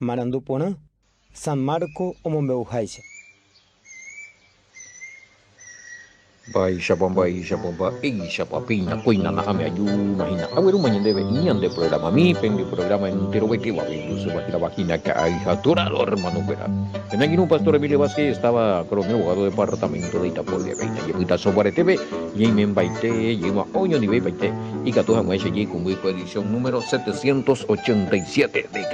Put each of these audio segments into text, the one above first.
Marandupona, San Marco o Mombeujaise. Baisha bomba, isha papina, kuina na ame ayuna hina. Aweru mañandebe iñande programa mi pengi programa entero bete wa bindu subahira bakina que hay haturado hermano fuera. En aquí un pastor Emilio Vázquez estaba coronel abogado de departamento de Itapoye, veina yebuita sobre TV, yemen baite, yema oño ni baite, y catuja mueche y con edición número 787 de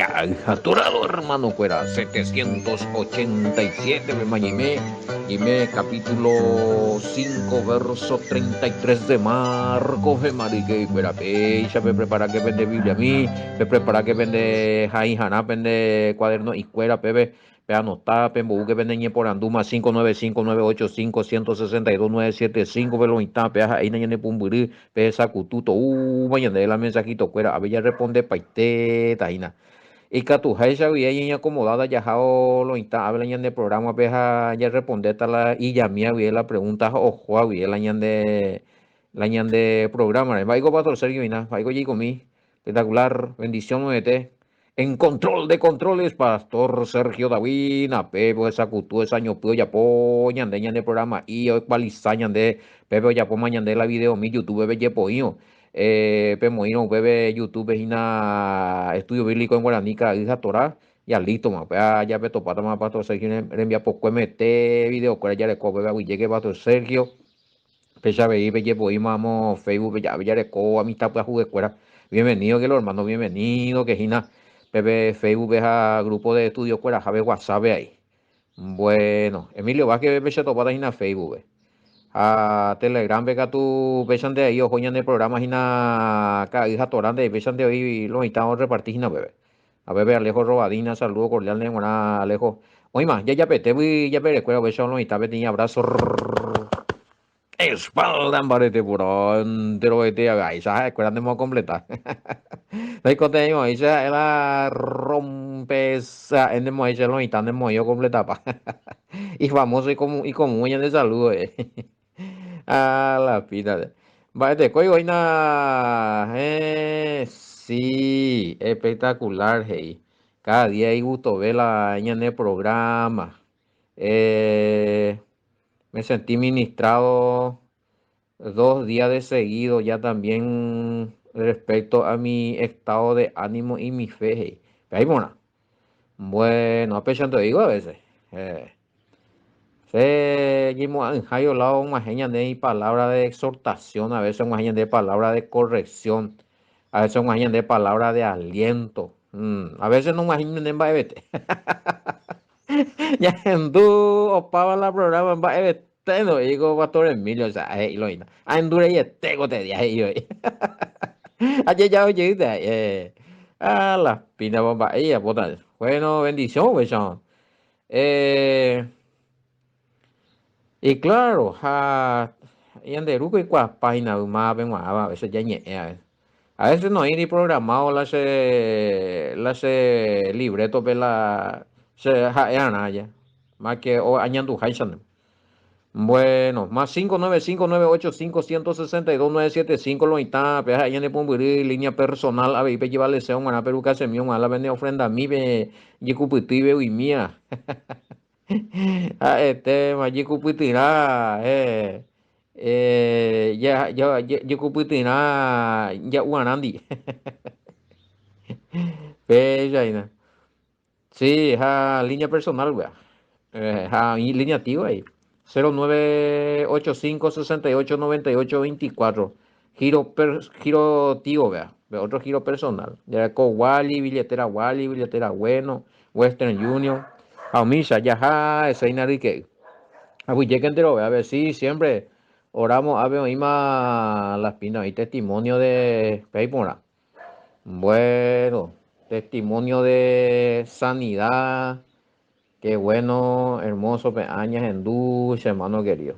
Haturado hermano fuera, 787 de mañime. Dime capítulo 5, verso 33 de Marcos de Marique y Cuerape. Ya me prepara que vende Biblia a mí, me prepara que vende Jai Haná, vende cuaderno y cuera, pepe. Pe anotar, pe que vende ñe por anduma 595-985-162-975, pe lo insta, pe ahí ñe pumburi, pe sacututo, mañana de la mensajito cuera, a ver ya responde paite, taina. Y Catujay sabía y acomodada ya lo insta habla de programa peja ya responder la y ya mía vi la pregunta ojo había la de programa vaigo pastor Sergio Ina vaigo allí conmi espectacular bendición nuevete en control de controles pastor Sergio David na pepo esa cultura esa año puyo ya po ñande programa y hoy cualizañan de pepe ya po mañana de la video mi YouTube ve po Pemoino, bebe YouTube, hina estudio bíblico en Guaranica, hija Torah, ya listo, ma, ya pe topata ma pastor Sergio, le envía poco MT, video, cuál ya le cobe, bebe, llegue pastor Sergio, pecha ve, be llevo, y mamo, Facebook, ya le co, amistad, pues, jugué, cuera, bienvenido, que los hermanos, bienvenido, que hina, bebe, Facebook, veja, grupo de estudio, cuera, jabe, WhatsApp, ahí. Bueno, Emilio, va que pecha topata hina Facebook, a Telegram vega tu pesan de ahí o joñan de programa hina ka hija torante pesan de hoy los estamos repartiendo bebé a bebé Alejo Robadina saludo cordial de buena Alejo oye más ya pete voy ya pere cuero beso los está tenía abrazo espalda en barete puro entero que te haga esa escuela de modo completa hay contenido esa la rompesa en demo ese los está de modo completa pa y famoso y como uña de salud a la pita. Vale, te cuelgo ahí nada. Sí, espectacular, hey. Cada día hay gusto ver la en el programa. Eh, Me sentí ministrado 2 días de seguido ya también respecto a mi estado de ánimo y mi fe, hey. Ahí, mona. Bueno, a pesar te digo a veces. Eh, hay hablado una genia de palabra de exhortación, a veces una genia de palabra de corrección, a veces una genia de palabra de aliento. A veces no una genia de baebete. Ya en tu opaba la programa en baebete, no digo pastor Emilio, o sea, lo ina. A endure y tego te dije yo. Ayer ya oye, a la pina bomba, ella, bueno, bendición, pues, y claro, y anderuco y cuas páginas más ven a veces ya a veces no hay ni programado las libretos de la se ya más que o añando haisan. Bueno, más 595-985-162-975 lo está, pues ahí en el Pomburí, línea personal, a ver, y llevarle sea un peruca se mío, a la vende ofrenda a mí, ve, y cupitive y mía. Maji kupitina ya kupitina ya uanandi pe sí línea personal wea y línea activa ahí 0985-6898-24 giro tío otro giro personal ya con Wally billetera bueno Western Union Aumisa ya esa inarique. Pues ya que entero, a ver, sí, siempre oramos, a ver, oímos las pinas y testimonio de Peipora. Bueno, testimonio de sanidad, qué bueno, hermoso, peañas en dulce, hermano querido.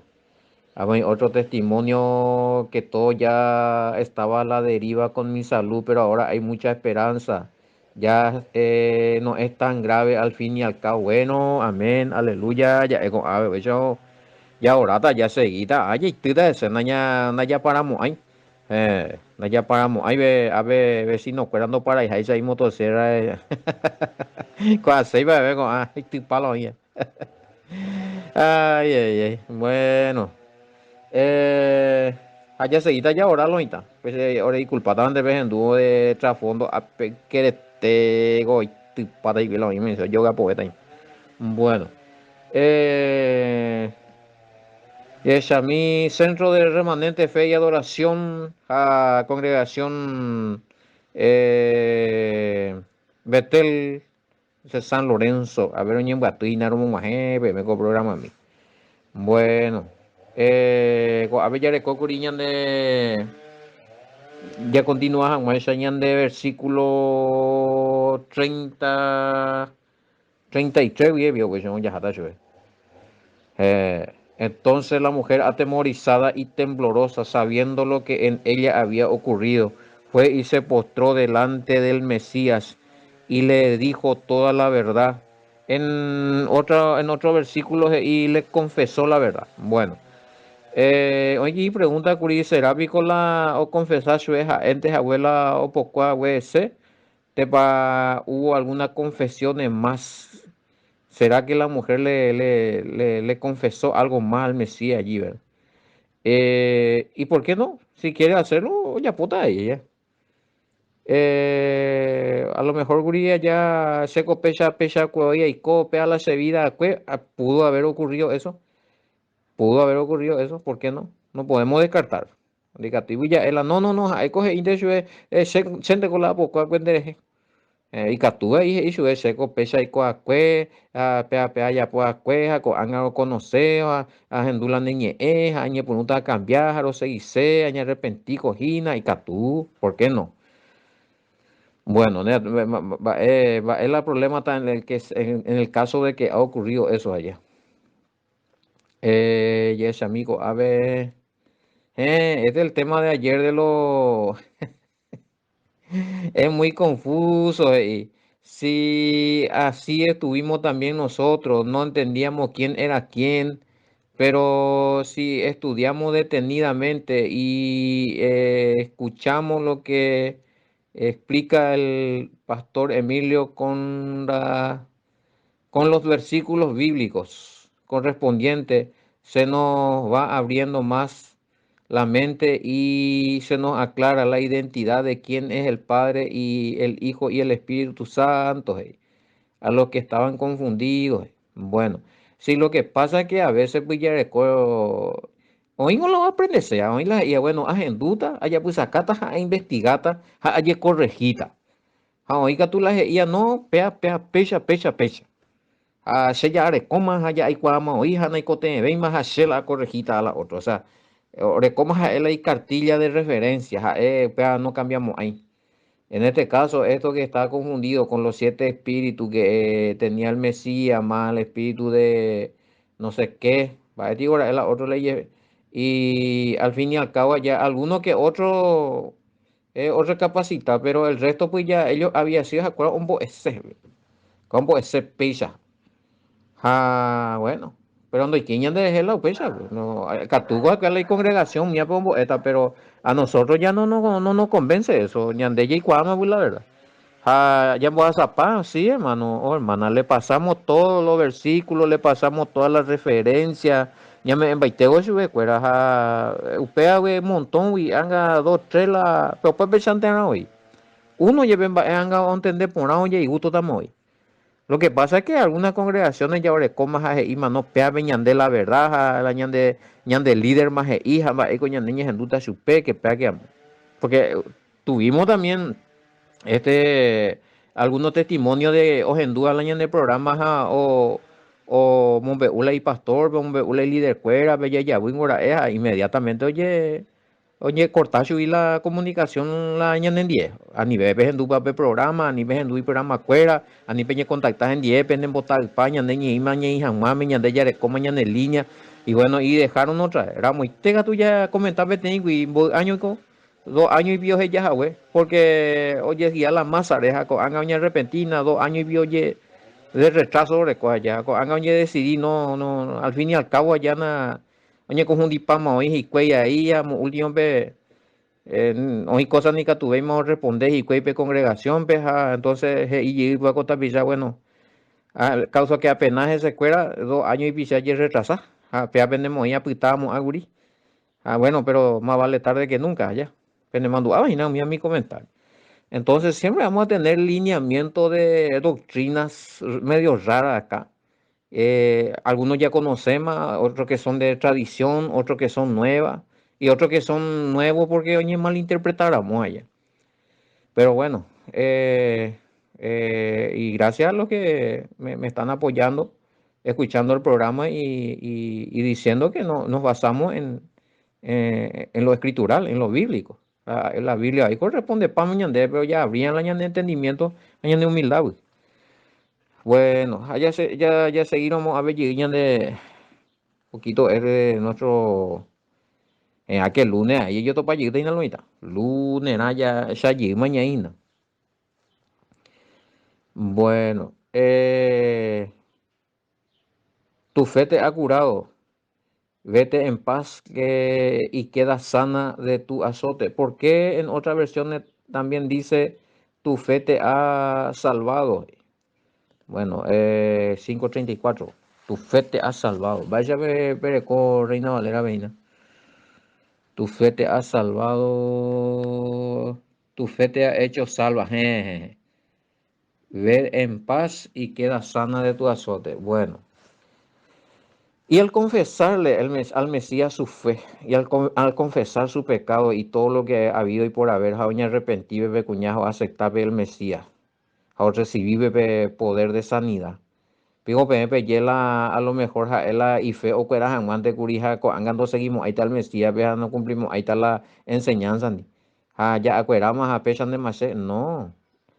A ver, otro testimonio que todo ya estaba a la deriva con mi salud, pero ahora hay mucha esperanza. Ya no es tan grave al fin y al cabo. Bueno, amén, aleluya. Ya, a ver, eso ya ahora ta ya seguida aye tida ese na ya paramos ahí na ya paramos ahí ve a ver vecino esperando para ahí ahí motosierra Con aceiba bebé con ay tu palo ahí. Ay, ay, ay. Bueno. Allá seguida ya ahora lo está. Pues ahora disculpa de vez en dúo de trasfondo a que te go y tu pata y lo mismo yoga poeta ahí. Bueno. Mi centro de remanente fe y adoración a congregación Betel de San Lorenzo. A ver, oye, en Batuina, no me programa a mí. Bueno, a ver, ya de Cocuriñan de. Ya continúas, Mañan de versículo 33, vio, pues ya está, entonces la mujer atemorizada y temblorosa, sabiendo lo que en ella había ocurrido, fue y se postró delante del Mesías y le dijo toda la verdad. En otro versículo y le confesó la verdad. Bueno, oye, y pregunta Curi, ¿será la o confesar su hija antes abuela o poco hubo alguna confesión más? ¿Será que la mujer le confesó algo más al Mesías allí, verdad? ¿Y por qué no? Si quiere hacerlo, ya puta ella. A lo mejor Guría ya se pecha cuoya y copia la sevida, pudo haber ocurrido eso. Pudo haber ocurrido eso, ¿por qué no? No podemos descartar. Negativo ya, no, hay coge intenso se con la boca, ikatu isu seko pecha ikuakue pe ajapu'akue ha ko'ág̃a okonoce ahendúla neñe'ẽ ha añepyrũta cambiar ha roseguise añarrepentí kohína ikatu, ¿por qué no? Bueno, es la problema está en el caso de que ha ocurrido eso allá. Y ese amigo, a ver, es el tema de ayer de los. Es muy confuso y si así estuvimos también nosotros, no entendíamos quién era quién, pero si estudiamos detenidamente y escuchamos lo que explica el pastor Emilio con los versículos bíblicos correspondientes, se nos va abriendo más la mente y se nos aclara la identidad de quién es el Padre y el Hijo y el Espíritu Santo, a los que estaban confundidos. Bueno, sí, lo que pasa es que a veces pues ya recuerdo, hoy no lo aprende, sea, hoy la, y bueno, agenduta, allá pues acata, a investigata, allá corregita. Oiga tú la ya no, pecha. Se ya recomas allá hay cuama o hija no hay cote ven más a la corregita a la otra. O sea, recomas a él hay cartilla de referencias, no cambiamos ahí. En este caso, esto que está confundido con los 7 espíritus que tenía el Mesías, más el espíritu de no sé qué, va a decir ahora la otra ley. Y al fin y al cabo, ya alguno que otro capacita, pero el resto, pues ya ellos había sido, ¿se acuerdan? Un ese pisa. Bueno, pero no hay quien de la pecha, no, Catugo acá la congregación mía pombo esta, pero a nosotros ya no nos convence eso, ñande y cuama, pues la verdad. Ya vamos a zapar, sí, hermano, hermana, le pasamos todos los versículos, le pasamos todas las referencias, ya me embaiteo si ve cuera, upea we montón y anga dos, tres la, pero pues pensante hoy. Uno lleve anga a entender por una oye y gusto estamos hoy. Lo que pasa es que algunas congregaciones ya ahora comas a ima no pea veñan de la verdad, la ñan de líder más hija, más eco ñan niñas en duda supe que pea que porque tuvimos también este algunos testimonios de Ojendúa la ñan de programas o Mombeula y pastor, Mombeula y líder cuera, bella ya eja, inmediatamente oye, cortar y la comunicación la añan en 10. A nivel de dupa programa, a nivel de programa cuera, a nivel de contactar en 10, penden botar España, neñe y maña y jamás, meña de ya de coma en línea. Y bueno, y dejaron otra. Era muy tega tú ya comentaba tengo y 2 años y vio ella, güey. Porque oye, ya la masa deja con año repentina, 2 años y vio oye de retraso recoja ya. Con año decidí no, al fin y al cabo allá na. Oye, con un dipama hoy y cuella ahí, último ve. Hoy cosas ni que tuvimos responder y cuepe congregación, peja, entonces, y voy a contar ya, bueno, Causa que apenas se cuera 2 años y picha y retrasa. Pea pendemos ya pitamos a guri. Bueno, pero más vale tarde que nunca, ya. Pende mandó, y no, mira mi comentario. Entonces siempre vamos a tener lineamiento de doctrinas medio raras acá. Algunos ya conocemos, otros que son de tradición, otros que son nuevas y otros que son nuevos porque oye malinterpretáramos allá. Pero bueno, y gracias a los que me están apoyando, escuchando el programa y diciendo que no, nos basamos en lo escritural, en lo bíblico. En la Biblia ahí corresponde para mañana, pero ya habrían la de entendimiento, la de humildad. Pues. Bueno, ya seguimos a ver de poquito es de nuestro aquel lunes ahí yo topa llegar en la noita. Lunes ya llegué mañana. Bueno, tu fe te ha curado. Vete en paz y queda sana de tu azote. ¿Por qué en otras versiones también dice tu fe te ha salvado? Bueno, 5:34. Tu fe te ha salvado. Vaya a ver, Reina Valera Veina. Tu fe te ha salvado. Tu fe te ha hecho salva. Jejeje. Ve en paz y queda sana de tu azote. Bueno. Y al confesarle al Mesías su fe, y al confesar su pecado y todo lo que ha habido y por haber, jaoña arrepentido y cuñajo aceptable el Mesías, ahora recibir poder de sanidad. Pico pepe yela a lo mejor jaela y fe o cuera jamante curija coangando seguimos, ahí está el Mesías, vea no cumplimos, ahí está la enseñanza. Ya acueramos a pechan de maché, no.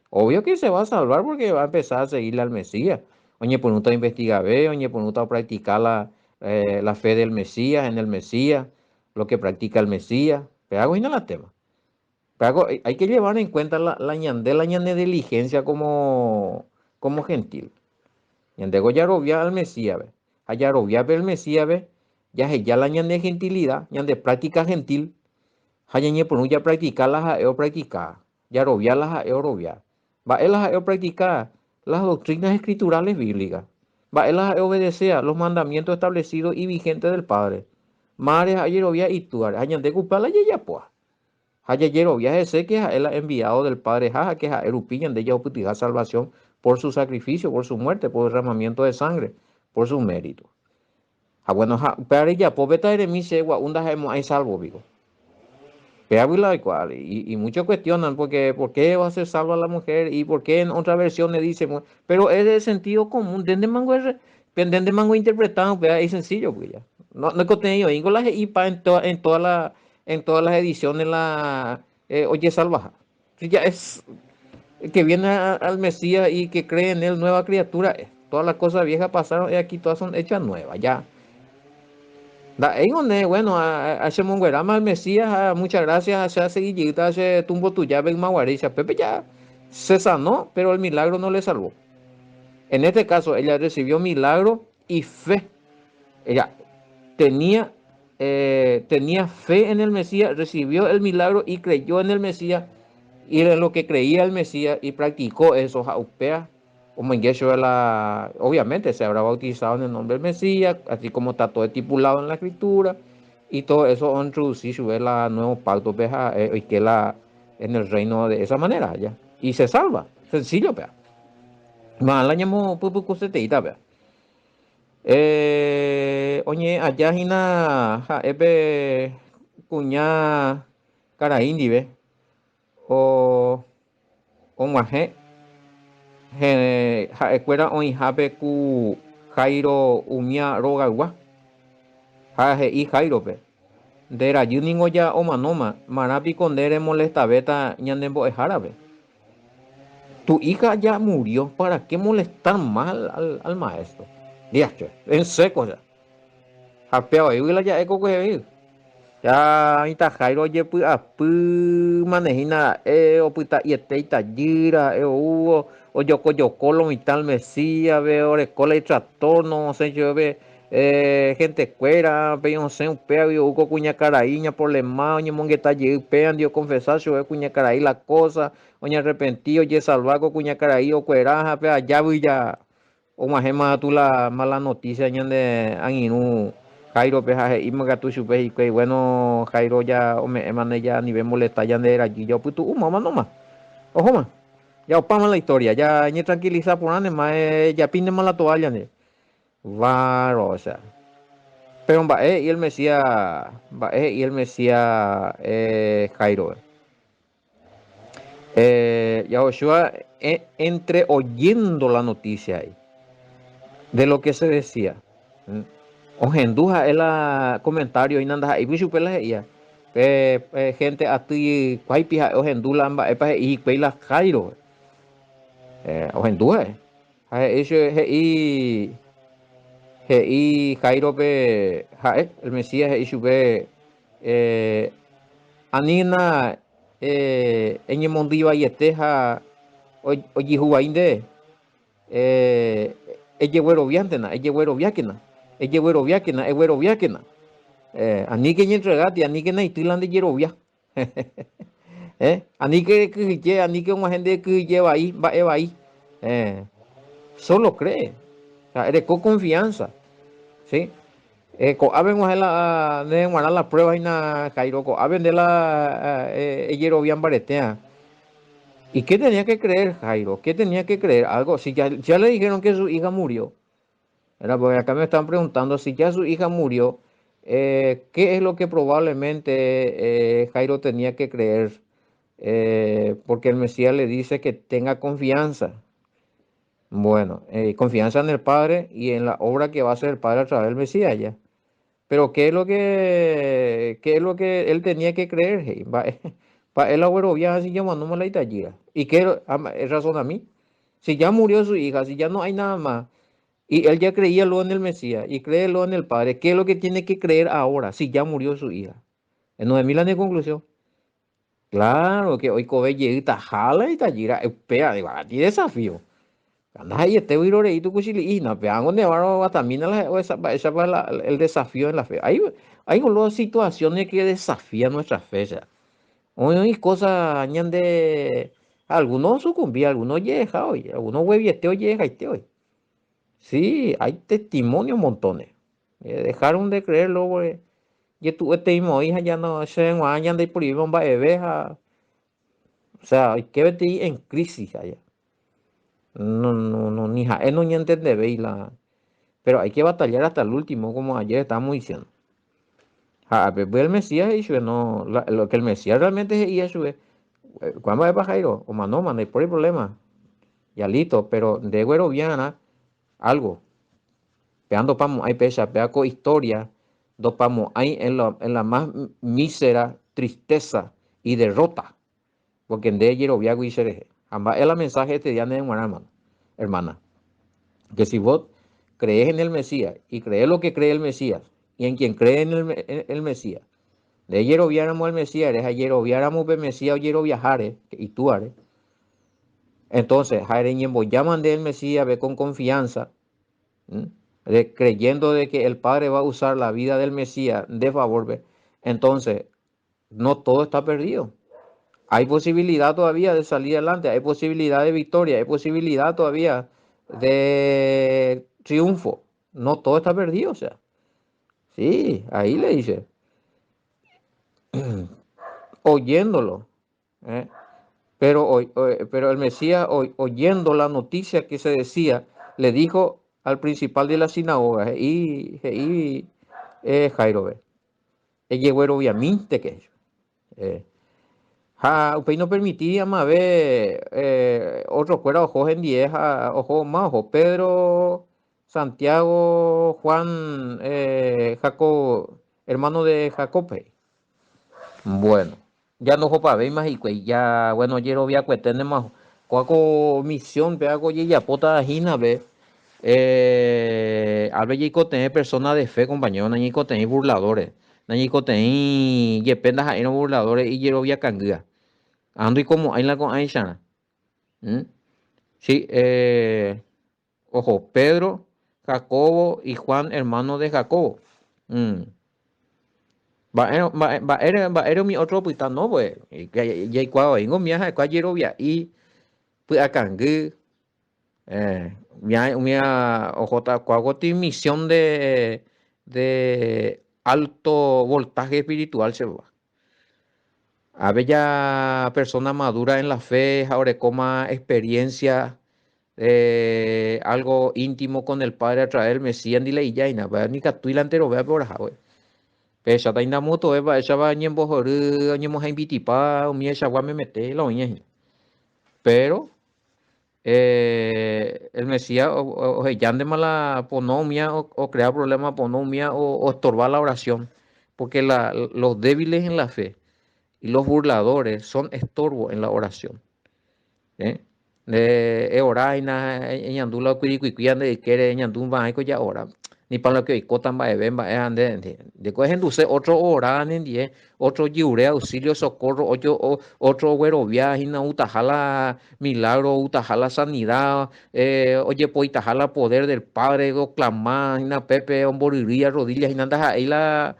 Obvio que se va a salvar porque va a empezar a seguirle al Mesías. Oye, por no investigar, oye, por no practicar la fe del Mesías, en el Mesías, lo que practica el Mesías. Pero hago y no la tema. Pero hay que llevar en cuenta la ñande diligencia como gentil. Ñande ya robia al Mesías, ve. Allá robia el Mesías, ve. Ya la ñande gentilidad, ñande práctica gentil. Haya ñe por ya practicar la jaeo practicar. Ya robia la jaeo robia. Va él a practicar las doctrinas escriturales bíblicas. Va él a obedecer los mandamientos establecidos y vigentes del Padre. Mare ayerovia y tuar. Añande cupala y ya pues. Ayerovia ese que es el enviado del Padre Jaja, que es a Erupiñan de ella putiga salvación por su sacrificio, por su muerte, por derramamiento de sangre, por su mérito. Bueno, para ella, pobeta eremis segua, unda hemos hay salvo, vivo. Y muchos cuestionan porque por qué va a ser salva la mujer y por qué en otra versión le dice, pero es de sentido común, dende mango interpretado, es sencillo, pues ya. No he contenido, y las IPA en todas las ediciones oye salvaja. Ya es que viene al Mesías y que cree en él nueva criatura, todas las cosas viejas pasaron y aquí todas son hechas nuevas, ya. Bueno, a ese monguerama al Mesías, muchas gracias, a seguillita, a ese tumbo tuya, ven maguariza. Pepe ya se sanó, pero el milagro no le salvó. En este caso, ella recibió milagro y fe. Ella tenía fe en el Mesías, recibió el milagro y creyó en el Mesías, y en lo que creía el Mesías y practicó eso, jaupea. Obviamente se habrá bautizado en el nombre del Mesías, así como está todo estipulado en la escritura, y todo eso introducido en el nuevo pacto y que en el reino de esa manera ya. Y se salva, sencillo, pea. Más la llamó pupucuseteita, pea. Oye, allá hina ebe cuña cara indi, ve, o maje ha'ekuéra oĩhápe ku Jairo umia rogagua ha he'i Jairope nderajýniko ja omanóma marãpiko nde remolestavéta ñanembo'ehárape. Tu hija ya murió, ¿para qué molestar más al maestro? Diacho, en seco ya. Japeo la ya eco que ya ita Jairo ye pu manejina opita yete itayira hubo o yoko lo tal Mesías veo recola y tractor no sé yo ve gente cuera pe no sé un peo y uco cuña caraíña por le más oña mongueta ye pean dio confesar yo cuña caraí la cosa oña arrepentido ye salvaco cuña caraí o cueraja pe allá ya o más más tú la mala noticia ñande aninu Jairo peja y magatu chupe y que bueno Jairo ya o me emane ya a nivel molesta ya de allí yo puto mamá no más ojo más ya opama la historia ya ni tranquiliza por ane más ya pinde más la toalla ne va o sea pero va y el Mesías va y el Mesías Jairo Yahoshua entre oyendo la noticia ahí de lo que se decía. Ojenduja el comentario y nanda y bicho pela ya. Gente ati kwai pija ojendula amba epa y peila Jairo. Ojenduja. Eso he Jairo pe el Mesías he sube anina en mondiva y esteja oye jugainde ella güero viantena, ella güero viáquena, ella güero viáquena, güero viáquena. Ani que entregate, ani que naitilan de yerovia. Ani que ani que una gente que lleva ahí, va ahí. Solo cree. O sea, eres con confianza. ¿Sí? Coaben la de guardar las pruebas y na Cairo, coaben de la yerovian baretea. ¿Y qué tenía que creer Jairo? ¿Qué tenía que creer? Algo, si ya le dijeron que su hija murió. Era porque acá me están preguntando si ya su hija murió, ¿qué es lo que probablemente Jairo tenía que creer? Porque el Mesías le dice que tenga confianza. Bueno, confianza en el Padre y en la obra que va a hacer el Padre a través del Mesías ya. Pero qué es lo que él tenía que creer? Hey? Va el abuelo viaja así llamándome la itallira. ¿Y qué es razón a mí? Si ya murió su hija, si ya no hay nada más. Y él ya creía lo en el Mesías y cree lo en el Padre. ¿Qué es lo que tiene que creer ahora si ya murió su hija? En 9000 de conclusión. Claro que hoy Kobe llega jala y tallira, espera, de ti desafío. Andas ahí, este virore y tu cuchillo y no, pegan donde va también esa el desafío en la fe. Hay algunas situaciones que desafían nuestra fe. Ya. Hoy hay cosas añaden de algunos sucumbían, algunos llega hoy, algunos huevieteo llega y te hoy. Sí, hay testimonios montones. Dejaron de creerlo, güey. Y tú, este mismo hija ya no se van de por ahí, bomba de veja. O sea, hay que verte ahí en crisis allá. No, no, no, ni ja, no ni entender, la. Pero hay que batallar hasta el último, como ayer estábamos diciendo. Ja, pero el Mesías y no, lo que el Mesías realmente es eso. ¿Cuándo va a Jairo? O no, man, hay por el problema. Ya listo, pero de güero viana, algo. Peando pamo hay pesa, peaco historia, do pamo hay en la más mísera tristeza y derrota. Porque en de ayer viago y sereje. Ambas es la mensaje este día de hermana. Que si vos crees en el Mesías y crees lo que cree el Mesías y en quien cree en el Mesías, de ayer viáramos el Mesías, eres ayer viáramos el Mesías o ayer viajar, y tú haré. Entonces, Jareñembo llaman del Mesías, ve con confianza. Creyendo de que el Padre va a usar la vida del Mesías de favor, ¿ve? Entonces no todo está perdido. Hay posibilidad todavía de salir adelante, hay posibilidad de victoria, hay posibilidad todavía de triunfo. No todo está perdido, o sea. Sí, ahí le dice, oyéndolo. ¿eh? Pero el Mesías, oyendo la noticia que se decía, le dijo al principal de la sinagoga, Jairo, ve. Ella güero obviamente que usted no permitía más ver otro cuero ojos en 10 ojo más ojo Pedro Santiago Juan Jacob hermano de Jacob. Bueno ya no para ver más y ya bueno yo voy a cuestionar más cuaco misión ve algo ya pota jina ve al ver y tener personas de fe compañero nañico tener burladores nañico tener yependas ahí no burladores y yo voy a canguar ando y como hay la con Aishana sí ojo Pedro Jacobo y Juan hermano de Jacobo va mi otro pues no pues ya cuando vengo mi hija cuando y pues a cangue Mia ojota cuagoti misión de alto voltaje espiritual se va. A bella persona madura en la fe, ahora coma experiencia algo íntimo con el Padre a través del Mesías ni la illaina, va ni catuila entero vea por ahora. Pesha ta inda moto eva esa va ñembo joru, ñemo hainbitipa, mi esa gua me mete la uña. Pero el Mesías o de mala ponomia o crear problemas ponomia o estorbar la oración, porque los débiles en la fe y los burladores son estorbo en la oración. ¿Eh? De oraina ñandula cuicuicuian de quiere ñandun va ya ora ni para lo que cotan va ven va de cogen dulce otro oran en die otro lliure auxilio socorro otro güero viaje na utajala milagro utajala sanidad oye pues utajala poder del padre o clamar na pepe omboriría rodillas y nada ahí la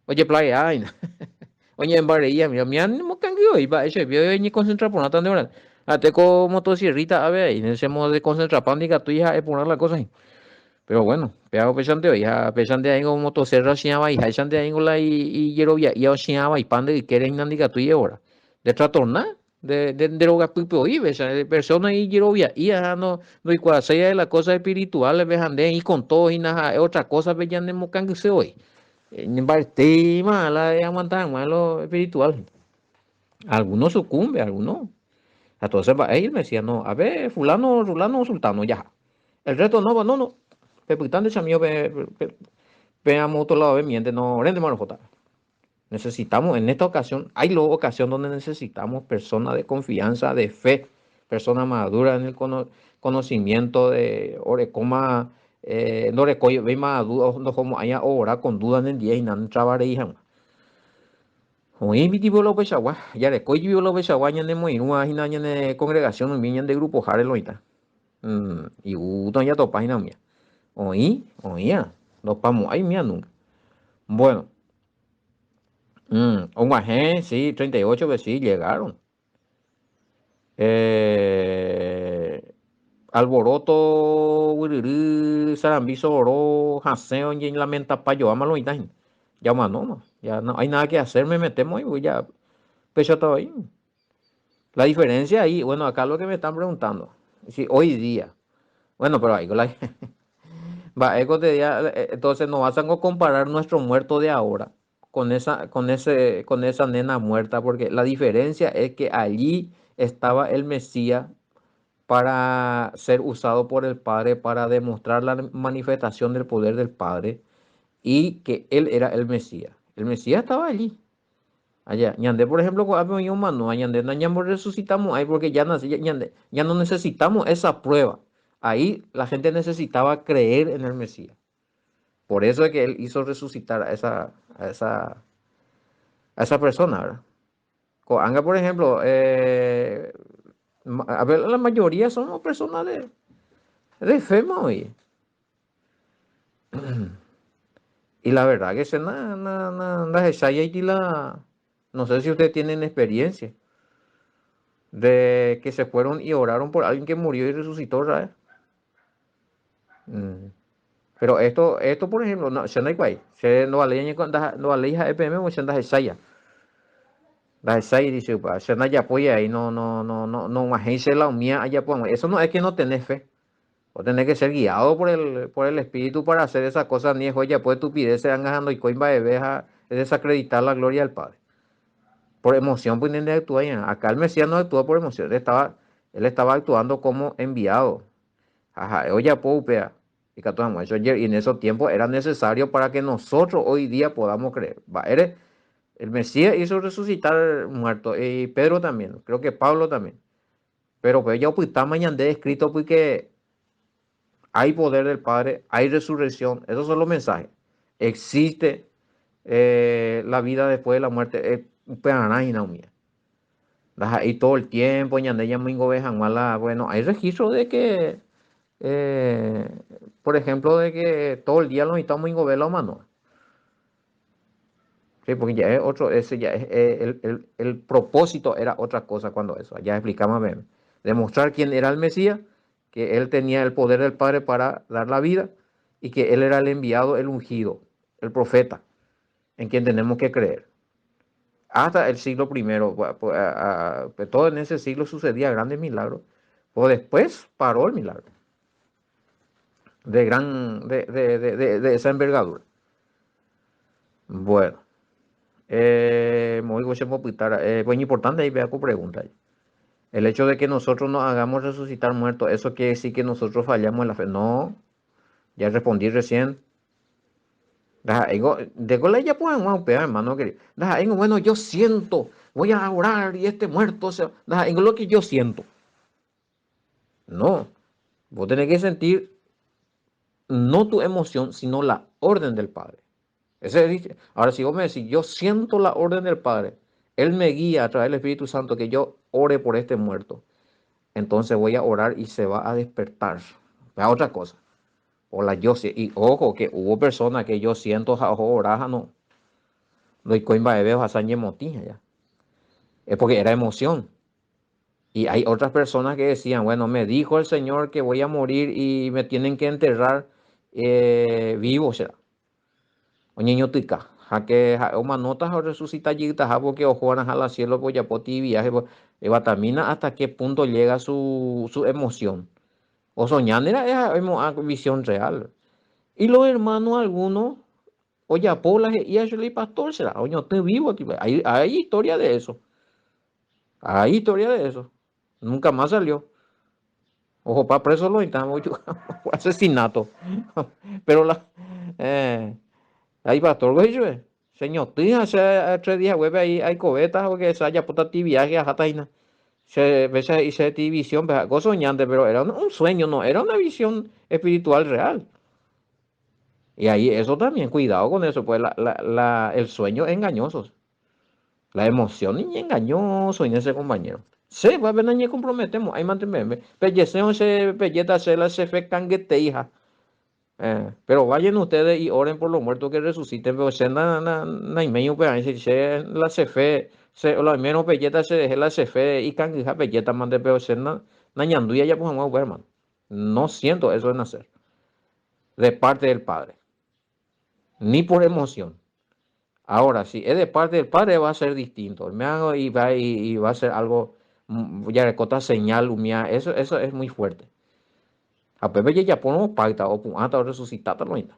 oye playa ay, oye, en Barilla, mira, mira, no cambió y va, ese vio ni concentrar por nada de verdad. Ate con motosierrita, a ver, y en ese modo de concentrar pandica, tu hija es poner la cosa ahí. Pero bueno, pegado pesante hoy, ya pesante ahí con motosierra, si va, y pesante ahí con la y yerovia, y ahora si va, y pan de que quieren nandica tu ahora. De trastornar, de lo que pipo hoy, ves, persona y yerovia, y ya no, y cuando sea de las cosas espirituales, ves, ande, y con todo, y nada, otra cosa, ves, ya no me se hoy. En parte, mala, aguantar, malo espiritual. Algunos sucumbe, algunos. Entonces va él me decía, no, a ver, fulano, fulano, sultano, ya. El resto no, va, no, no. Pepitán de chamío, veamos otro lado, ve, miente, no, rende mano jota. Necesitamos, en esta ocasión, hay luego ocasión donde necesitamos personas de confianza, de fe, personas maduras en el conocimiento de orecoma, no recoyo, ve más dudas, no como haya obra con dudas en el día y no trabaré, hija. Hoy mi tipo lo pesagua, ya le coy yo lo pesagua ñande muy no hina ñande congregación mi ñande grupo jare loita. Y uto ya to página mía. Oía, no pamo ay mía nunca. Bueno, sí, 38 veces sí llegaron. Eh, Alboroto, Wiriri, Sarambiso, Oro, Haseo, y Lamenta Payo, amalo y tal. Ya no, ya no hay nada que hacer, me metemos y voy ya, pecho todo ahí. La diferencia ahí, bueno, acá lo que me están preguntando, si hoy día, bueno, pero ahí, va, entonces no vas a comparar nuestro muerto de ahora con esa nena muerta, porque la diferencia es que allí estaba el Mesías para ser usado por el Padre, para demostrar la manifestación del poder del Padre y que él era el Mesías. El Mesías estaba allí. Allá, ñande, por ejemplo, cuando hay un humano, ñande, no ñamo resucitamos ahí porque ya, ñande, ya no necesitamos esa prueba. Ahí la gente necesitaba creer en el Mesías. Por eso es que él hizo resucitar a esa persona, ¿verdad? Anga, por ejemplo, a ver, la mayoría somos personas de fe, oye. Y la verdad que se no sé si ustedes tienen experiencia de que se fueron y oraron por alguien que murió y resucitó, ¿sabes? Mm. Pero esto por ejemplo, no, se no hay guay. Se no vale no vale a EPM o se anda Saya. La Saya dice, se no ya apoya ahí, no más la mía allá pues. Eso no es que no tenés fe. O tenés que ser guiado por el espíritu para hacer esas cosas, ni es ya pues estupidez se van ganando y coimba de veja, es desacreditar la gloria del Padre. Por emoción, pues ni actúa ya. Acá el Mesías no actúa por emoción, él estaba actuando como enviado. Ajá, oye, upea. Y en esos tiempos era necesario para que nosotros hoy día podamos creer. El Mesías hizo resucitar muertos, y Pedro también, creo que Pablo también. Pero pues ya pues está mañana escrito porque hay poder del Padre, hay resurrección, esos son los mensajes. Existe la vida después de la muerte, y todo el tiempo, ñande muy gobejan mala, bueno, hay registro de que eh, por ejemplo, de que todo el día lo necesitamos en la mano. Sí, porque ya es otro, ese ya es, el propósito era otra cosa cuando eso. Ya explicamos bien. Demostrar quién era el Mesías que él tenía el poder del Padre para dar la vida y que él era el enviado, el ungido, el profeta, en quien tenemos que creer. Hasta el siglo primero, pues todo en ese siglo sucedía grandes milagros. O después paró el milagro de esa envergadura. Bueno, muy pues importante ahí vea tu pregunta. El hecho de que nosotros nos hagamos resucitar muertos, ¿eso quiere decir que nosotros fallamos en la fe? No, ya respondí recién. De cola ya pueden hermano querido. Bueno, yo siento, voy a orar y este muerto se. En lo que yo siento. No, vos tenés que sentir no tu emoción, sino la orden del Padre. Ahora, si vos me decís, yo siento la orden del Padre, Él me guía a través del Espíritu Santo que yo ore por este muerto, entonces voy a orar y se va a despertar. Es otra cosa. Y ojo, que hubo personas que yo siento, oraja, no. Lo coimba de veo a ya. Es porque era emoción. Y hay otras personas que decían, bueno, me dijo el Señor que voy a morir y me tienen que enterrar vivo, será. Oñeño tica, jaque o manotas o resucita yita, porque ojo van a la cielo, pues ya poti viaje, batamina hasta qué punto llega su emoción. O soñar era esa visión real. Y los hermanos algunos, oye, Paula y Ashley Pastor será, oye, estoy vivo aquí. Hay historia de eso. Hay historia de eso. Nunca más salió. Ojo, para preso lo intentamos, asesinato. Pero ahí pastor, güey, señor, tú hace 3 días, güey, ahí hay cobetas, porque esa ya puta ti viaje a Jataina. Veces hice ti visión, algo soñante, pero era un sueño, no, era una visión espiritual real. Y ahí eso también, cuidado con eso, pues el sueño es engañoso. La emoción es engañoso en ese compañero. Sí, va a ver, ni comprometemos, ahí mantenemos. Pelleceo se pelleta, se la se fe canguete, hija. Pero vayan ustedes y oren por los muertos que resuciten, pero se na medio pues se la se fe, se o la menos pelleta se deje la se fe y canguija pelleta mande pero se na ñanduya ya pues vamos a ver, hermano. No siento eso de nacer de parte del Padre, ni por emoción. Ahora, si es de parte del Padre, va a ser distinto. Me hago y va a ser algo, ya recota señal, eso es muy fuerte. A Pepe ya ponemos pauta o punata o resucitata lo mismo.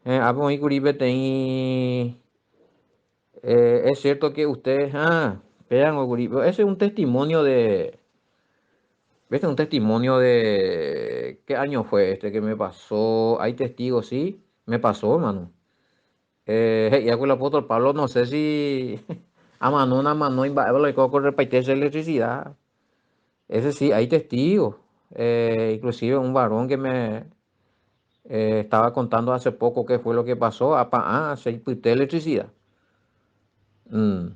Vamos a Curibe es cierto que ustedes, vean, Curibe, ese es un testimonio ¿viste? Un testimonio de, ¿qué año fue este que me pasó? Hay testigos, sí, me pasó, hermano. Y con el apóstol Pablo, no sé si a mano, le con repartirse electricidad. Ese sí, hay testigos. Inclusive un varón que me estaba contando hace poco qué fue lo que pasó. Se pité electricidad. Mm.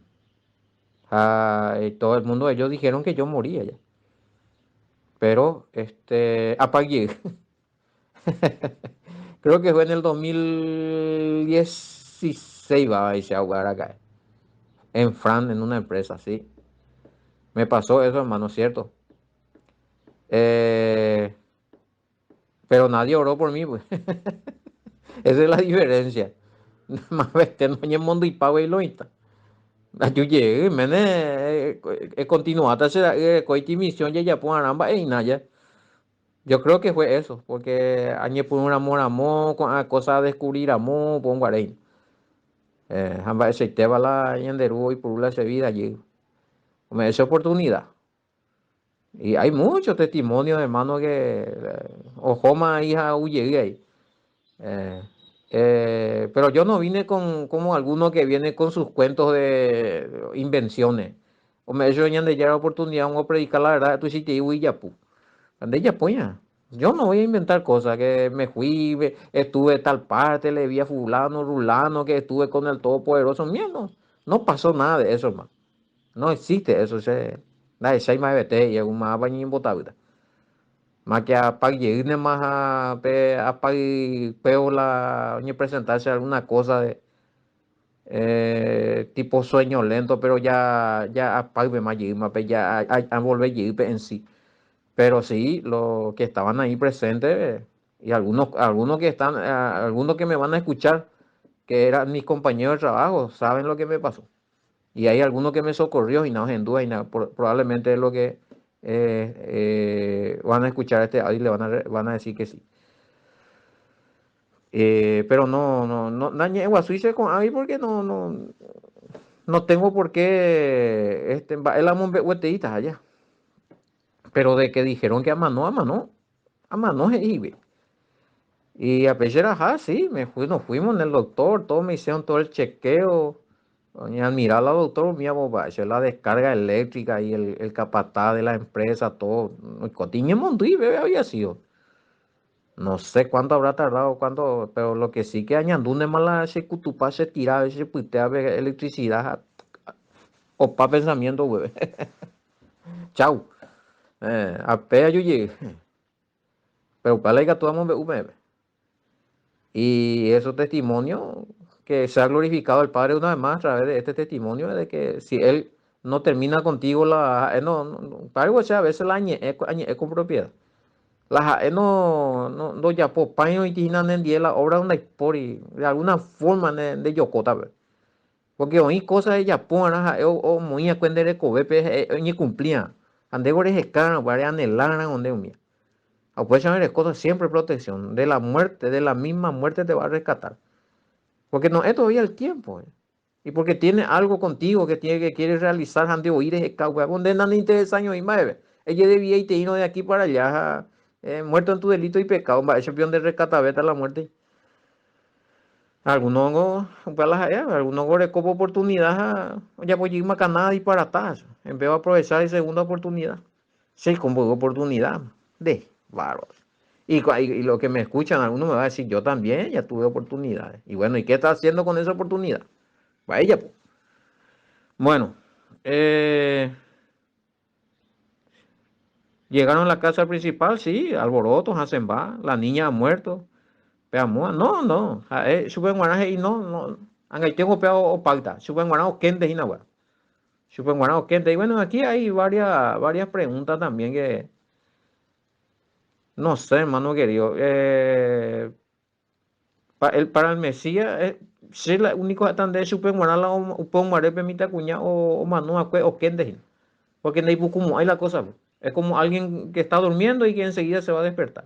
Y todo el mundo, ellos dijeron que yo moría ya. Pero, apagué. Creo que fue en el 2016 va a irse a jugar acá. En Fran, en una empresa, sí. Me pasó eso, hermano, cierto. Eh, pero nadie oró por mí, pues. Esa es la diferencia. Más vete, no hay mundo y pago y lo está. Yo llegué, continuata será coiti misión ya por aramba y nada. Yo creo que fue eso, porque añe por un amor con cosa a descubrir amor, pongo ahí. Hamba ese te va la yanderu y por la vida allí. Me esa oportunidad. Y hay muchos testimonios, hermano, que Ojoma hija huye ahí. Eh, pero yo no vine como alguno que viene con sus cuentos de invenciones. O me hecho de ya la oportunidad, vamos a predicar la verdad, tú sí te digo y ya, pu. Ande ya, puña. Yo no voy a inventar cosas, que me fui, estuve en tal parte, le vi a fulano, rulano, que estuve con el todopoderoso. Mira, no pasó nada de eso, hermano. No existe eso, nada, se más vete y es un más baño botado. Más que apague más apague peo la ni presentarse alguna cosa tipo sueño lento, pero ya apague más ya a volver en sí. Pero sí, los que estaban ahí presentes y algunos que están, algunos que me van a escuchar, que eran mis compañeros de trabajo, saben lo que me pasó. Y hay algunos que me socorrió y no en duda y nada, probablemente es lo que van a escuchar este audio y le van a decir que sí. Pero no dañé Guasuice con Avi porque no tengo por qué el amor allá. Pero de que dijeron que amanó es Ibe. Y a pesar sí, nos fuimos en el doctor, todos me hicieron todo el chequeo. Y al mirar al doctor, mía boba, la descarga eléctrica y el capataz de la empresa, todo. Cotiñe Monduí, bebé, había sido. No sé cuánto habrá tardado, pero lo que sí que añandune mala ese cutupá se tiraba, ese putea electricidad, o pa pensamiento, bebé. Chau. Apea yo llegué. Pero para la toda bebé. Y esos testimonios, que se ha glorificado el Padre una vez más a través de este testimonio, de que si Él no termina contigo, algo sea, a veces la es con propiedad. La no ya por paño y tinan en día la obra una por de alguna forma de yokota, porque hoy cosas de Japón, o muy a cuenta de cobepe, ni cumplían. Ande gore escaran, para anhelar donde un aprovechan las cosas siempre protección. De la muerte, de la misma muerte te va a rescatar. Porque no es todavía el tiempo. Y porque tiene algo contigo que quiere realizar ante oír ese cagüe. Donde no interesa años y más. Ella debía irte de aquí para allá. Muerto en tu delito y pecado. Va, ese peón de rescatar a la muerte. Algunos gore como oportunidad. Ya voy a ir macanada y para atrás. En vez de aprovechar la segunda oportunidad. Sí, como oportunidad. De bárbaro. Y lo que me escuchan, algunos me va a decir, yo también ya tuve oportunidades. Y bueno, ¿y qué está haciendo con esa oportunidad? Vaya, pues. Bueno, eh, llegaron a la casa principal, sí, alborotos, hacen va, la niña ha muerto, peamua, no, suben guaraje y no, ahí tengo peo o pacta, suben guaraje o quente y nada, suben guaraje o quente. Y bueno, aquí hay varias preguntas también que, no sé, hermano querido, para el Mesías, si la único tan de supen guaraje o pon guaraje permita cuña o manu o quente. Porque en el como hay la cosa, es como alguien que está durmiendo y que enseguida se va a despertar.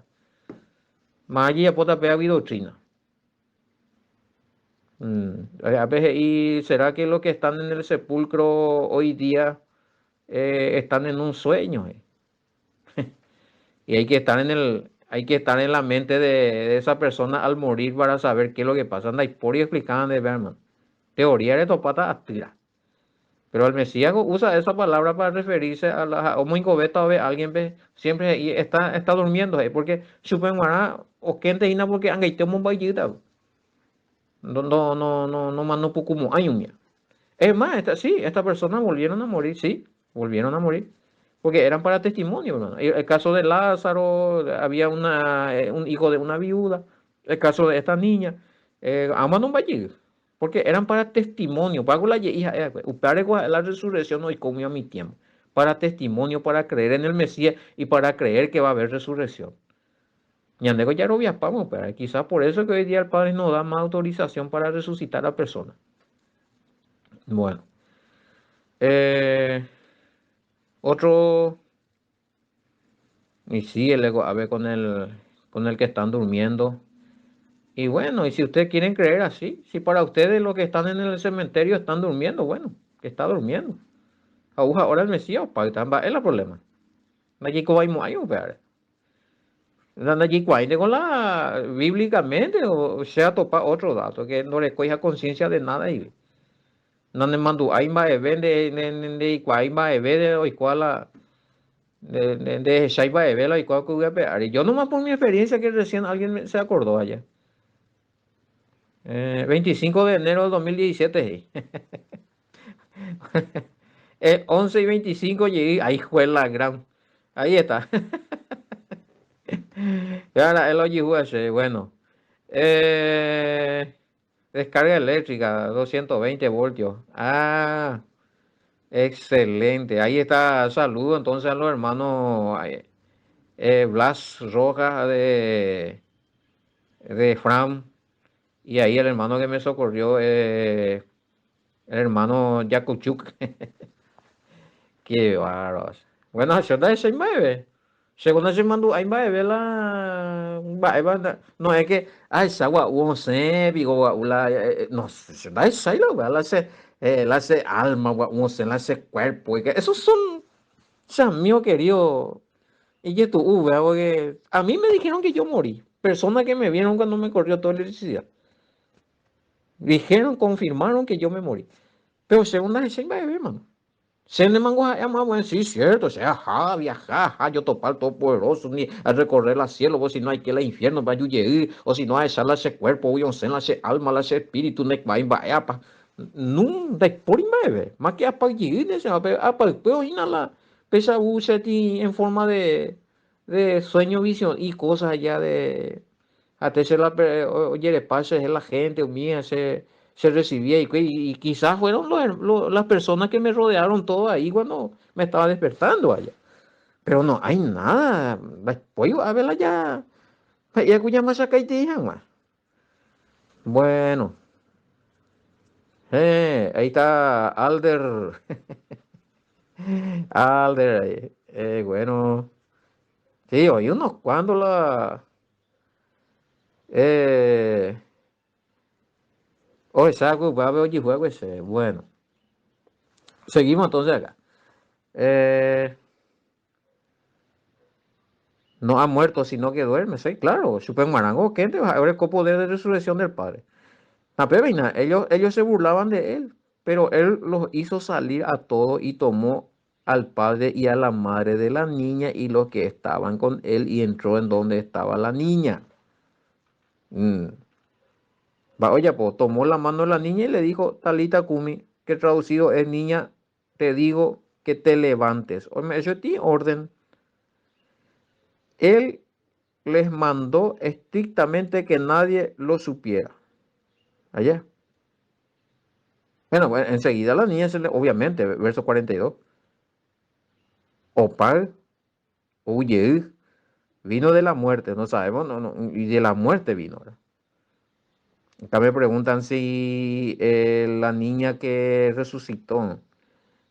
Más allá puede haber doctrina. A veces, ¿y será que los que están en el sepulcro hoy día están en un sueño? Y hay que estar en la mente de esa persona al morir para saber qué es lo que pasa. Anda, y por y explicaban de Berman. Teoría de topata astira. Pero el Mesías usa esa palabra para referirse a la homo incubeta o ve alguien ve siempre y está durmiendo porque supen o gente ina porque angaite mon bayita no más no como hay un mía. Es más, esta persona volvieron a morir, sí, volvieron a morir. Porque eran para testimonio, hermano. El caso de Lázaro, había un hijo de una viuda. El caso de esta niña, aman un valle. Porque eran para testimonio. Pago la hija, la resurrección hoy comió a mi tiempo. Para testimonio, para creer en el Mesías y para creer que va a haber resurrección. Ñandego ya lo viapamos, pero quizás por eso que hoy día el Padre nos da más autorización para resucitar a personas. Bueno. Otro, y sí, el ego, a ver, con el que están durmiendo. Y bueno, y si ustedes quieren creer así, si para ustedes los que están en el cementerio están durmiendo, bueno, que está durmiendo. Aguja, ahora el Mesías, para es el problema. Allí como hay muayo, pero. Allí con la, bíblicamente, o sea, topa otro dato, que no le coja conciencia de nada y no le mando, ahí va a ver de ahí va a ver de hoy cuál la de Shaiba de Vela y cuál que voy a pegar. Y yo nomás por mi experiencia que recién alguien se acordó allá. 25 de enero del 2017. 11 y 25 llegué. Ahí fue la gran. Ahí está. Y ahora el oye bueno. Eh, Descarga eléctrica, 220 voltios. Ah, excelente. Ahí está, saludo entonces a los hermanos Blas Rojas de Fram. Y ahí el hermano que me socorrió, el hermano Yakuchuk. Qué bárbaro. Bueno, yo da ese nueve. Según ese mando, hay nueve la. No es que. Ay, esa gua, uno se, digo, la. No, yo da esa y la hace alma, gua, uno se, la hace cuerpo. Y que, esos son. O sea, mío querido. Y que tú, porque a mí me dijeron que yo morí. Personas que me vieron cuando me corrió toda la electricidad. Dijeron, confirmaron que yo me morí. Pero según las ese nueve, hermano. Se le mango a más bueno, sí, cierto, o sea, ja, viajar, ja, yo topar todo poderoso, ni a recorrer la cielo, o si no hay que ir al infierno, va a ir, o si no a echar ese cuerpo, o se la ese alma, la ese espíritu, ne va a ir, apa, no, de por imave, más que apa ir, ese apa, pero inhala, pesa usati en forma de sueño, visión y cosas allá de, hasta se la, oye, le pasa es la gente, mía, se recibía y quizás fueron las personas que me rodearon todo ahí cuando me estaba despertando allá. Pero no hay nada. Después a verla ya. Ya cuya más acá y te dijan más. Bueno, ahí está Alder. Alder, bueno. Sí, oí unos cuando la. Eh, saco, va a ver, oye, juego ese. Bueno, seguimos entonces acá. Eh, No ha muerto, sino que duerme, sí, claro. Super Marango, ¿qué te va a ver el poder de resurrección del Padre? La pena, ellos se burlaban de él, pero él los hizo salir a todos y tomó al padre y a la madre de la niña y los que estaban con él y entró en donde estaba la niña. Mm. Va, oye, pues tomó la mano de la niña y le dijo, Talita Kumi, que traducido es niña, te digo que te levantes. Oye, eso es ti orden. Él les mandó estrictamente que nadie lo supiera. Allá. Bueno, enseguida la niña obviamente, verso 42. Opal, huye, vino de la muerte, no sabemos, y de la muerte vino. ¿Verdad? Acá me preguntan si la niña que resucitó,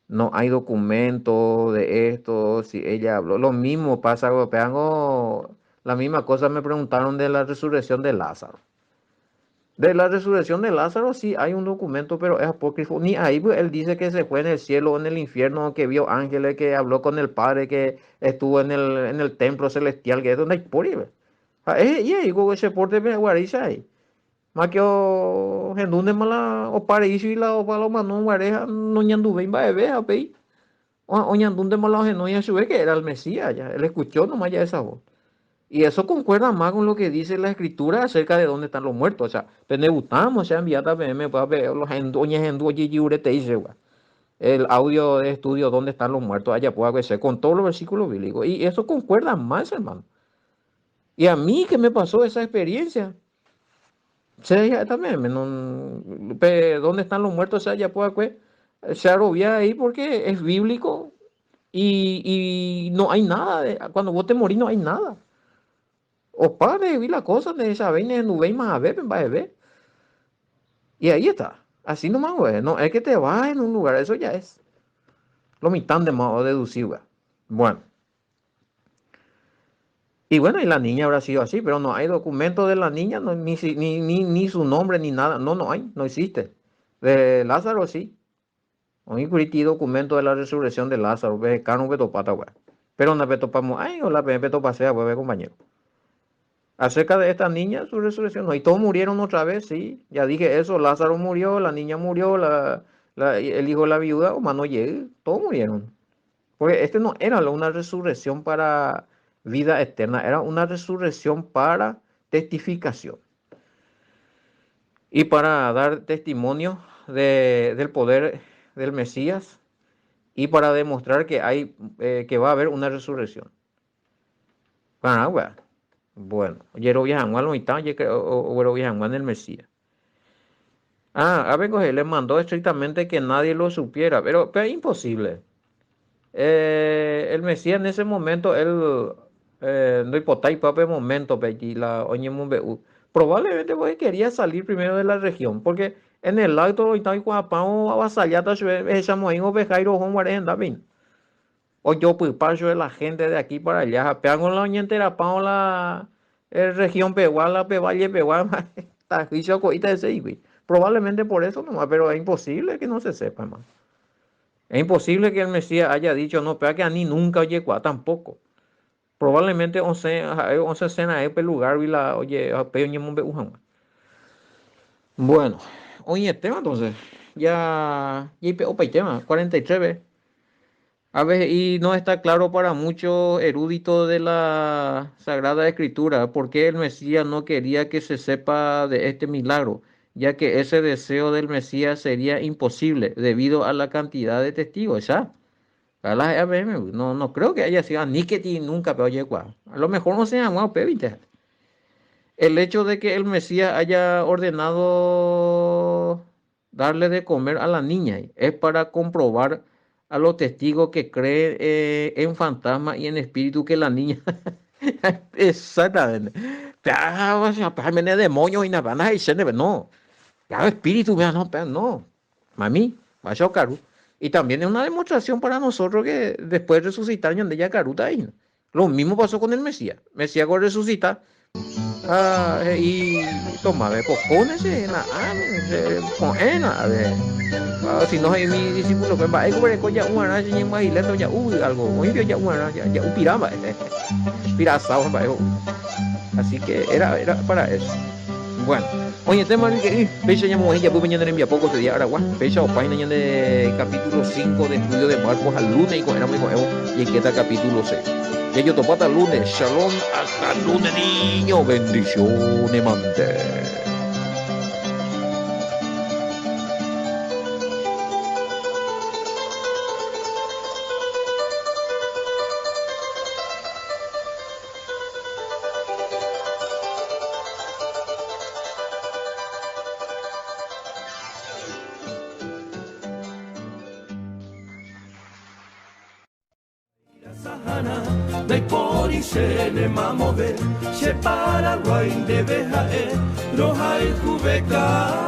no hay documento de esto, si ella habló. Lo mismo pasa, la misma cosa me preguntaron de la resurrección de Lázaro. De la resurrección de Lázaro sí hay un documento, pero es apócrifo. Ni ahí pues, él dice que se fue en el cielo o en el infierno, que vio ángeles, que habló con el Padre, que estuvo en el templo celestial, que es donde hay por ahí. Y ahí con ese porte me guariza ahí. Más que en donde mala o paraíso y la o paloma no guareja no ñanduve va a ver, o ñandunde mala o no ya sube que era el Mesías ya. Él escuchó nomás ya esa voz. Y eso concuerda más con lo que dice la escritura acerca de dónde están los muertos. O sea, penebutamos, o sea, enviada PM, pues, los endueños te dice, el audio de estudio dónde están los muertos, allá puede ser con todos los versículos bíblicos. Y eso concuerda más, hermano. Y a mí que me pasó esa experiencia, se ya también, dónde están los muertos, o sea, ya puede se arrobia ahí porque es bíblico y no hay nada. Cuando vos te morís no hay nada. O padre, vi la cosa de esa vaina, no veis más a ver, va a ver. Y ahí está. Así nomás, güey. No, es que te vas en un lugar, eso ya es lo mitad de más deducir, güey. Bueno. Y bueno, y la niña habrá sido así, pero no hay documento de la niña, no, ni su nombre, ni nada. No, no hay, no existe. De Lázaro sí. No hay documento de la resurrección de Lázaro, ve, cano, ve topata, güey. Pero no ve topamos, ay, o la ve topasea, güey, compañero. Acerca de esta niña, su resurrección, no, y todos murieron otra vez, sí, ya dije eso, Lázaro murió, la niña murió, el hijo de la viuda, o mano llegue, todos murieron. Porque este no era una resurrección para vida eterna, era una resurrección para testificación y para dar testimonio del poder del Mesías y para demostrar que que va a haber una resurrección. Bueno, Yerobiajanguan lo mitad, Yerobiajanguan el Mesías. Ah, a ver, coge, le mandó estrictamente que nadie lo supiera, pero es imposible. El Mesías en ese momento, él no hipotai pape momento, pe, y la oñe mumbe. Probablemente porque quería salir primero de la región, porque en el acto y tal cuapao avasallata esa moín o bejairo hon guarenda bin. O yo pues paso de la gente de aquí para allá, pegan con la oña entera pao la región peguala, pe valle peguala, está juicio coita ese güey. Probablemente por eso nomás, pero es imposible que no se sepa más. Es imposible que el Mesías haya dicho, no, pero que a ni nunca oye cuá tampoco. Probablemente once cena es lugar y la oye a peña mumbe ujan. Bueno, oye tema entonces. Ya y opa tema 43 ve. A ver, y no está claro para muchos eruditos de la Sagrada Escritura por qué el Mesías no quería que se sepa de este milagro, ya que ese deseo del Mesías sería imposible debido a la cantidad de testigos, ¿ya? A la ABM, no, no creo que haya sido ni que nunca, pero oye, cuá. A lo mejor no se llamó P20. El hecho de que el Mesías haya ordenado darle de comer a la niña es para comprobar a los testigos que creen en fantasmas y en espíritu que la niña. Exactamente. Viene demonios y nada, no. Ya espíritu, mira, no, no. Mami, vaya caro. Y también es una demostración para nosotros que después de resucitar, ya caruta ahí. Lo mismo pasó con el Mesías. Mesías con resucitar. Y toma, ve, pues pónese en la a ver. Si no hay mi discípulo, pues va a comer ya un araña y más y le ya algo. Muy bien, ya un araña, ya un pirama. Pirasao, así que era para eso. Bueno, oye, tema que fecha ya ya pues mañana envía poco te día Aragua, fecha o página de capítulo 5 de estudio de Marcos al lunes y con era muy nuevo y aquí está capítulo 6. Ya yo topata lunes, shalom, hasta el lunes niño, bendiciones, mante. Dai pori se ne mamove, se para roin de behae, rohai kubeka.